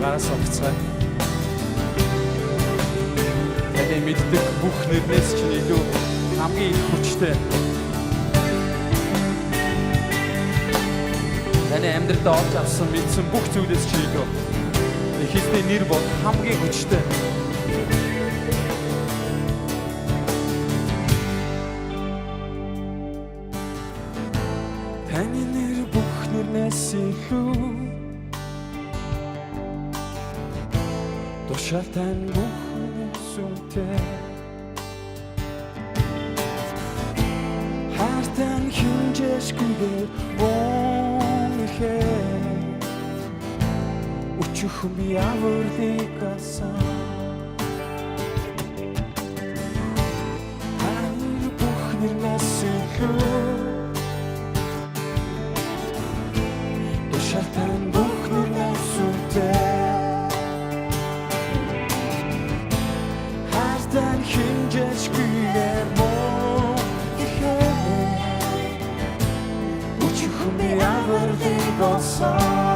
гараас огцгой. Таны мэддэг бүх нэрнээс ч илүү хамгийн их хүчтэй. Таны амьдралд олж авсан мэдсэн бүх зүйлээс ч илүү Эзний нэр бол хамгийн хүчтэй. Таны нэр бүх нэрнээс илүү тушаал тань бүх сүнтэй. Хартан хинжээшгүйгээр бонхээ Өчүүхэн би авралыг алсан. Таны бүх нэрнээс илүү тушаал тань бүх нэрнээс сүнтэй. Хартан хинжээшгүйгээр бонхээ Өчүүхэн би авралыг алсан.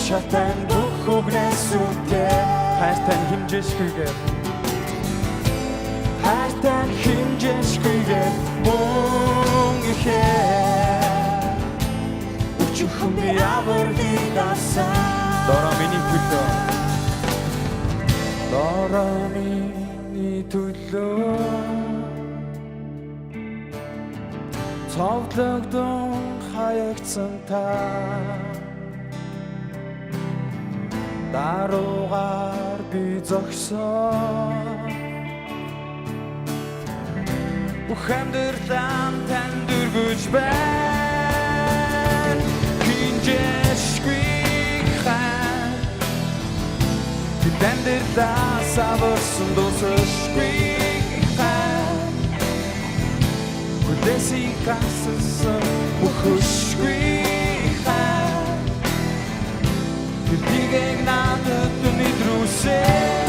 Тушаалтан бүх үгнээс үнэтэй. Хайртан хэмжээшгүйгээр Хайртан хэмжээшгүйгээр мөн ихээр Өчүүхэн би авралыг алсан. Дороо миний төлөө Дороо миний төлөө Цовдлогдсон хаягдсан та Даруугаар би зогсон. Бүх амьдралаа танд өргөж байна. Хинжээшгүй хайр Бид амьдралаа саварсан дуусахгүй хайр Хүлээсийг гассан бүхэшгүй Тэрдийг надад мэдрүүлсэн.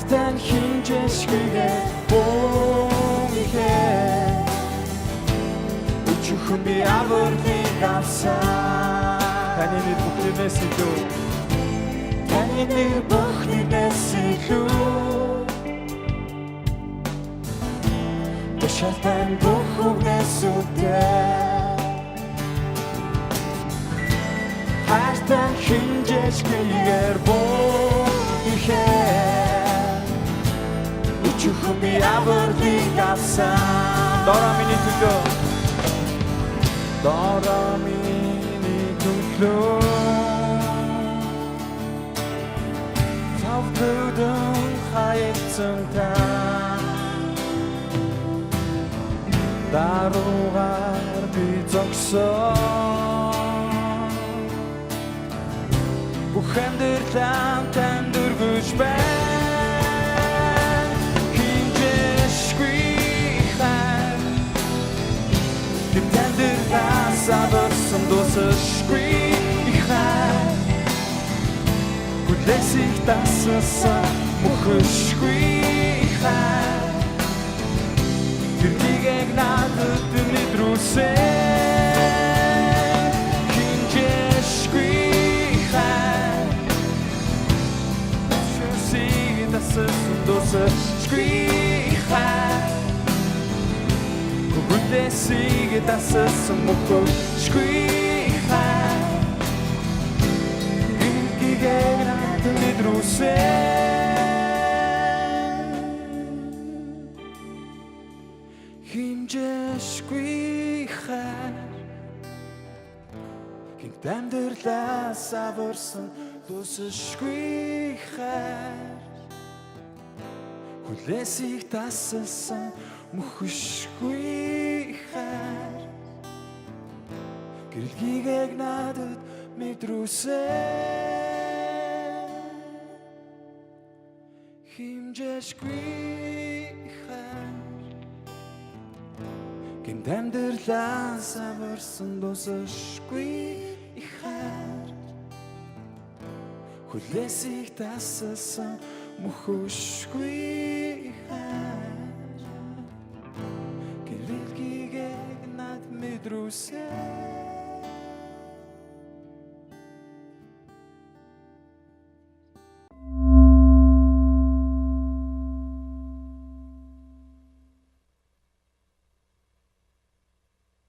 Хайртан хинжээшгүйгээр бонхээ Өчүүхэн би авралыг алсан. Таны нэр бүх нэрнээс илүү Таны нэр бүх нэрнээс илүү Тушаал тань бүх үгнээс үнэтэй. Хайртан хинжээшгүйгээр Өчүүхэн би авралыг алсан. Дороо миний төлөө Дороо миний төлөө Цовдлогдсон хаягдсан та Даруугаар би зогсон. бүх амьдралаа танд өргөж байна. Хинжээшгүй хайр амьдралаа саварсан дуусахгүй хайр хүлээсийг тассан мөхөшгүй хайр тэргийг надад мэдрүүлсэн хинжээшгүй хайр хүлээсийг тассан дуусахгүй хайр хүлээсийг тассан мөхөшгүй хайр тэргийг надад мэдрүүлсэн хинжээшгүй хайр гинт амьдралаа саварсан дуусахгүй хайр хүлээсийг тассан мөхөшгүй хайр гэрэлгийгээг надад мэдрүүлсэн хинжээшгүй хайр гинт амьдралаа саварсан дуусахгүй хайр хүлээсийг тассан мөхөшгүй хайр гэрэлгийгээг надад мэдрүүлсэн